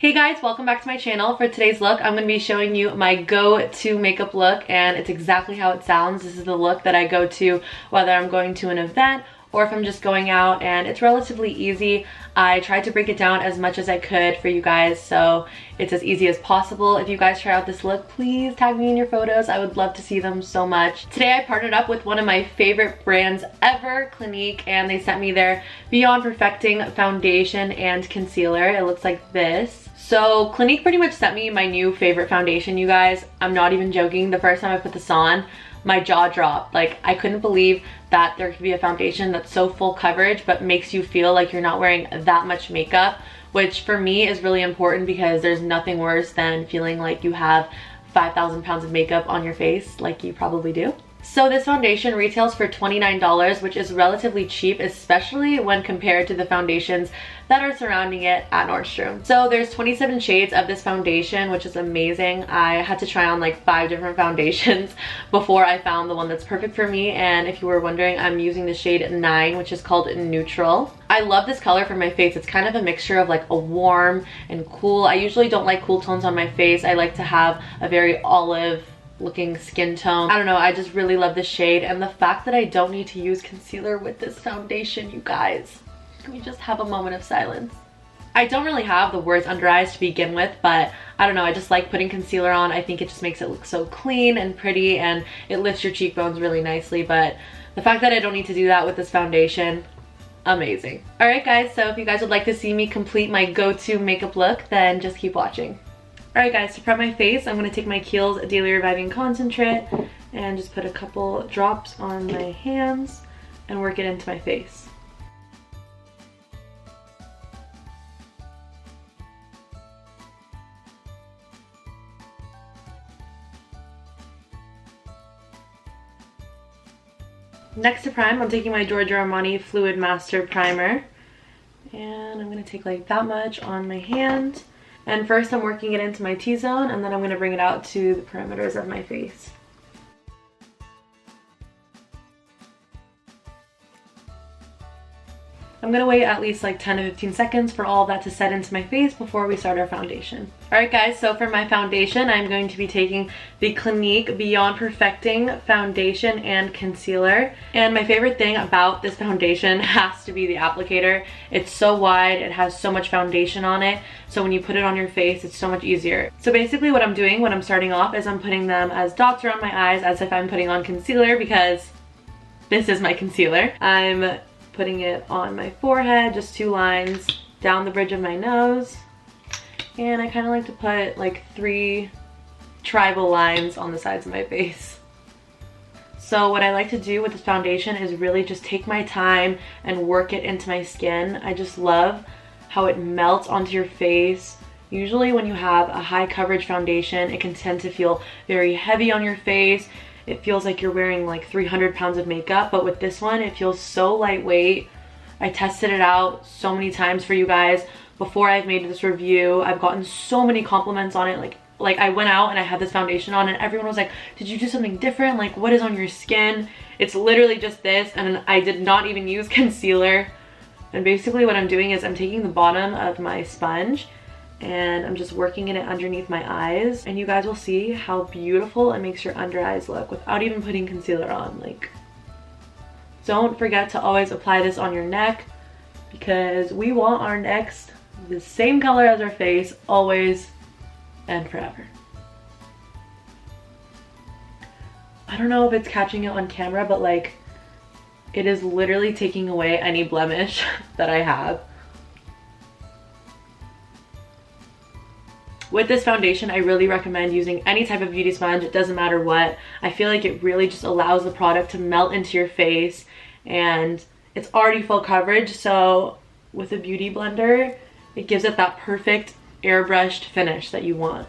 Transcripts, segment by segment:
Hey guys, welcome back to my channel. For today's look, I'm going to be showing you my go-to makeup look, and it's exactly how it sounds. This is the look that I go to whether I'm going to an event or if I'm just going out, and it's relatively easy. I tried to break it down as much as I could for you guys, so it's as easy as possible. If you guys try out this look, please tag me in your photos. I would love to see them so much. Today I partnered up with one of my favorite brands ever, Clinique, and they sent me their Beyond Perfecting foundation and concealer. It looks like this. So Clinique pretty much sent me my new favorite foundation, you guys. I'm not even joking. The first time I put this on, my jaw dropped. Like, I couldn't believe that there could be a foundation that's so full coverage but makes you feel like you're not wearing that much makeup, which for me is really important because there's nothing worse than feeling like you have 5,000 pounds of makeup on your face, like you probably do. So this foundation retails for $29, which is relatively cheap, especially when compared to the foundations that are surrounding it at Nordstrom. So there's 27 shades of this foundation, which is amazing. I had to try on like 5 different foundations before I found the one that's perfect for me. And if you were wondering, I'm using the shade 9, which is called Neutral. I love this color for my face. It's kind of a mixture of like a warm and cool. I usually don't like cool tones on my face. I like to have a very olive looking skin tone. I don't know, I just really love this shade, and the fact that I don't need to use concealer with this foundation, you guys. Can we just have a moment of silence? I don't really have the worst under eyes to begin with, but I don't know, I just like putting concealer on. I think it just makes it look so clean and pretty, and it lifts your cheekbones really nicely, but the fact that I don't need to do that with this foundation, amazing. Alright guys, so if you guys would like to see me complete my go-to makeup look, then just keep watching. Alright guys, to prep my face, I'm going to take my Kiehl's Daily Reviving Concentrate and just put a couple drops on my hands and work it into my face. Next to prime, I'm taking my Giorgio Armani Fluid Master Primer, and I'm going to take like that much on my hand. And first I'm working it into my T-zone, and then I'm going to bring it out to the perimeters of my face. I'm going to wait at least like 10 to 15 seconds for all of that to set into my face before we start our foundation. Alright guys, so for my foundation, I'm going to be taking the Clinique Beyond Perfecting foundation and concealer. And my favorite thing about this foundation has to be the applicator. It's so wide, it has so much foundation on it, so when you put it on your face, it's so much easier. So basically what I'm doing when I'm starting off is I'm putting them as dots around my eyes as if I'm putting on concealer, because this is my concealer. I'm putting it on my forehead, just 2 lines down the bridge of my nose, and I kind of like to put like 3 tribal lines on the sides of my face. So what I like to do with this foundation is really just take my time and work it into my skin. I just love how it melts onto your face. Usually when you have a high coverage foundation, it can tend to feel very heavy on your face. It feels like you're wearing like 300 pounds of makeup, but with this one, it feels so lightweight. I tested it out so many times for you guys before I've made this review. I've gotten so many compliments on it. Like I went out and I had this foundation on and everyone was like, did you do something different? Like, what is on your skin? It's literally just this, and I did not even use concealer. And basically what I'm doing is I'm taking the bottom of my sponge and I'm just working it underneath my eyes, and you guys will see how beautiful it makes your under eyes look without even putting concealer on. Like, don't forget to always apply this on your neck, because we want our necks the same color as our face always and forever. I don't know if it's catching it on camera, but like, it is literally taking away any blemish that I have. With this foundation, I really recommend using any type of beauty sponge. It doesn't matter what. I feel like it really just allows the product to melt into your face, and it's already full coverage, so with a beauty blender, it gives it that perfect airbrushed finish that you want.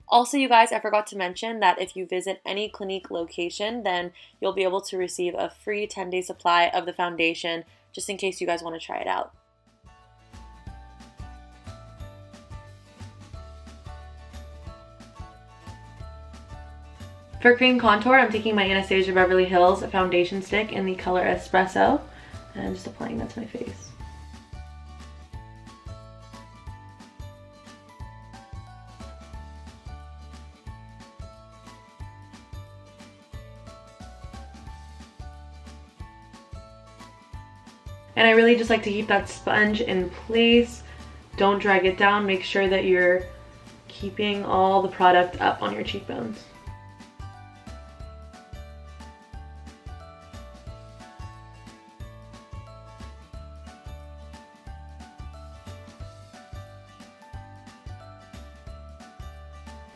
Also, you guys, I forgot to mention that if you visit any Clinique location, then you'll be able to receive a free 10-day supply of the foundation, just in case you guys want to try it out. For cream contour, I'm taking my Anastasia Beverly Hills foundation stick in the color Espresso and just applying that to my face. And I really just like to keep that sponge in place. Don't drag it down. Make sure that you're keeping all the product up on your cheekbones.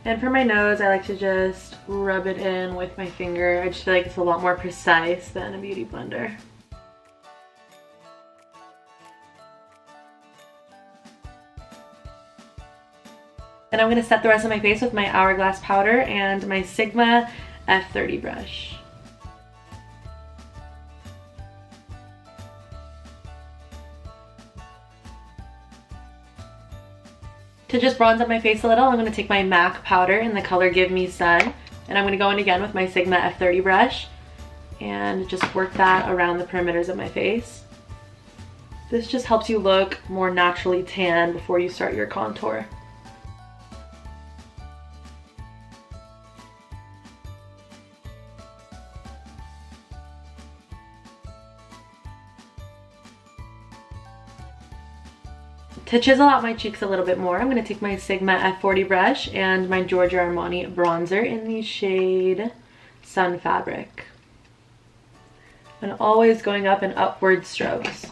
And for my nose, I like to just rub it in with my finger. I just feel like it's a lot more precise than a beauty blender. And I'm going to set the rest of my face with my Hourglass powder and my Sigma F30 brush. To just bronze up my face a little, I'm going to take my MAC powder in the color Give Me Sun, and I'm going to go in again with my Sigma F30 brush and just work that around the perimeters of my face. This just helps you look more naturally tan before you start your contour. To chisel out my cheeks a little bit more, I'm going to take my Sigma F40 brush and my Giorgio Armani bronzer in the shade Sun Fabric. And always going up in upward strokes.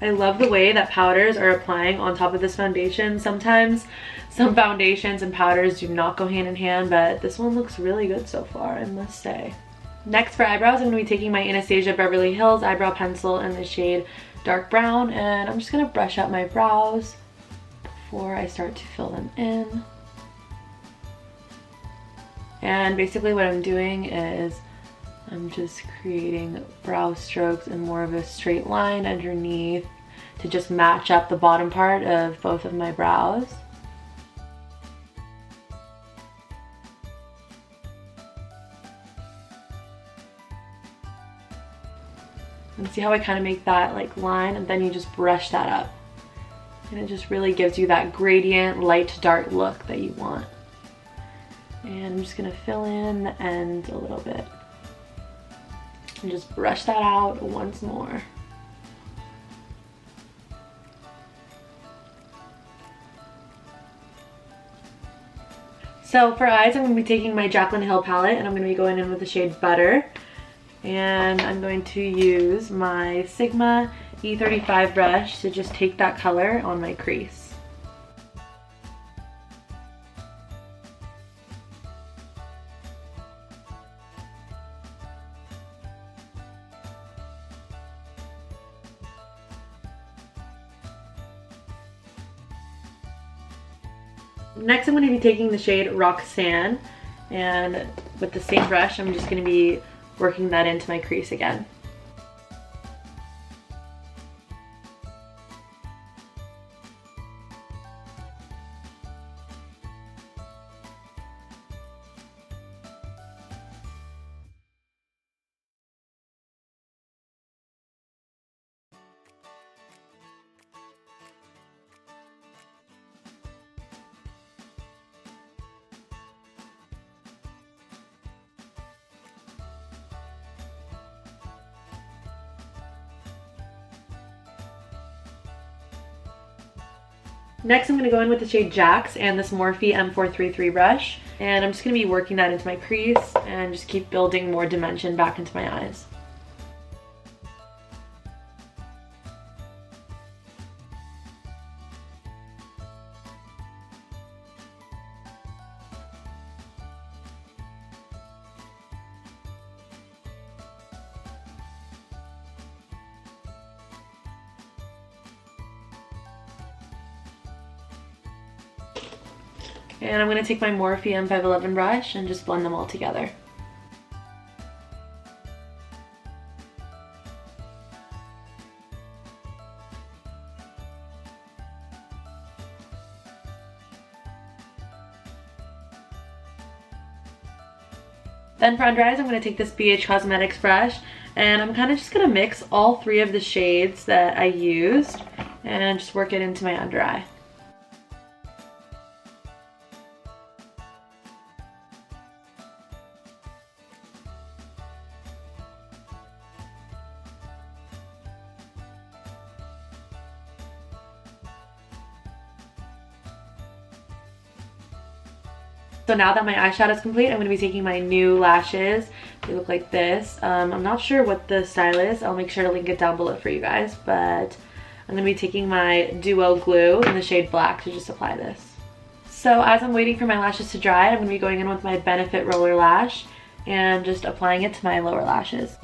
I love the way that powders are applying on top of this foundation. Sometimes some foundations and powders do not go hand in hand, but this one looks really good so far, I must say. Next for eyebrows, I'm going to be taking my Anastasia Beverly Hills eyebrow pencil in the shade Dark Brown, and I'm just going to brush up my brows before I start to fill them in. And basically what I'm doing is I'm just creating brow strokes in more of a straight line underneath to just match up the bottom part of both of my brows. And see how I kind of make that like line, and then you just brush that up. And it just really gives you that gradient, light to dark look that you want. And I'm just gonna fill in the end a little bit. And just brush that out once more. So for eyes, I'm going to be taking my Jaclyn Hill palette, and I'm going to be going in with the shade Butter. And I'm going to use my Sigma E35 brush to just take that color on my crease. Next, I'm going to be taking the shade Roxanne, and with the same brush, I'm just going to be working that into my crease again. Next, I'm going to go in with the shade Jax and this Morphe M433 brush, and I'm just going to be working that into my crease and just keep building more dimension back into my eyes. And I'm going to take my Morphe M511 brush and just blend them all together. Then for under eyes, I'm going to take this BH Cosmetics brush, and I'm kind of just going to mix all three of the shades that I used and just work it into my under eye. So now that my eyeshadow is complete, I'm going to be taking my new lashes. They look like this. I'm not sure what the style is. I'll make sure to link it down below for you guys. But I'm going to be taking my Duo Glue in the shade Black to just apply this. So as I'm waiting for my lashes to dry, I'm going to be going in with my Benefit Roller Lash and just applying it to my lower lashes.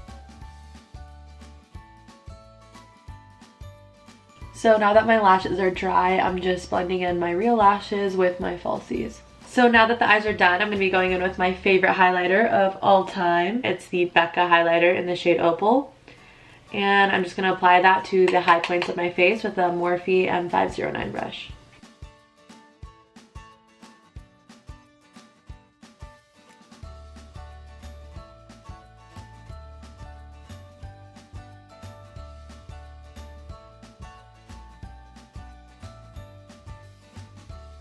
So now that my lashes are dry, I'm just blending in my real lashes with my falsies. So now that the eyes are done, I'm going to be going in with my favorite highlighter of all time. It's the Becca highlighter in the shade Opal. And I'm just going to apply that to the high points of my face with a Morphe M509 brush.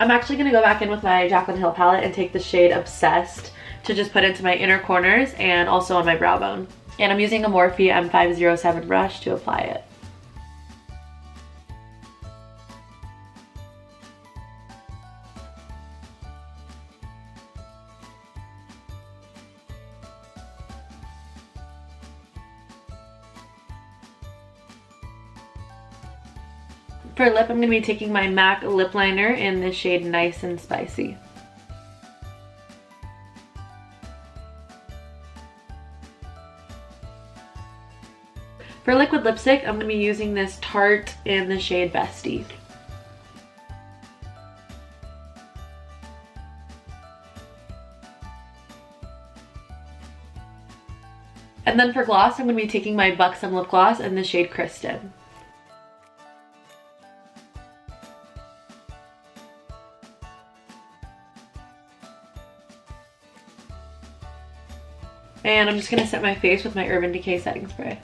I'm actually going to go back in with my Jaclyn Hill palette and take the shade Obsessed to just put into my inner corners and also on my brow bone. And I'm using a Morphe M507 brush to apply it. For lip, I'm going to be taking my MAC lip liner in the shade Nice and Spicy. For liquid lipstick, I'm going to be using this Tarte in the shade Bestie. And then for gloss, I'm going to be taking my Buxom lip gloss in the shade Kitten. And I'm just going to set my face with my Urban Decay setting spray.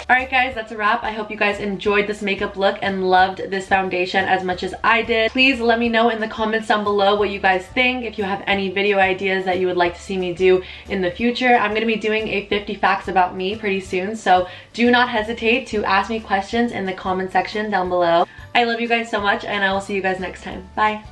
Alright guys, that's a wrap. I hope you guys enjoyed this makeup look and loved this foundation as much as I did. Please let me know in the comments down below what you guys think. If you have any video ideas that you would like to see me do in the future. I'm going to be doing a 50 facts about me pretty soon, so do not hesitate to ask me questions in the comment section down below. I love you guys so much, and I will see you guys next time. Bye!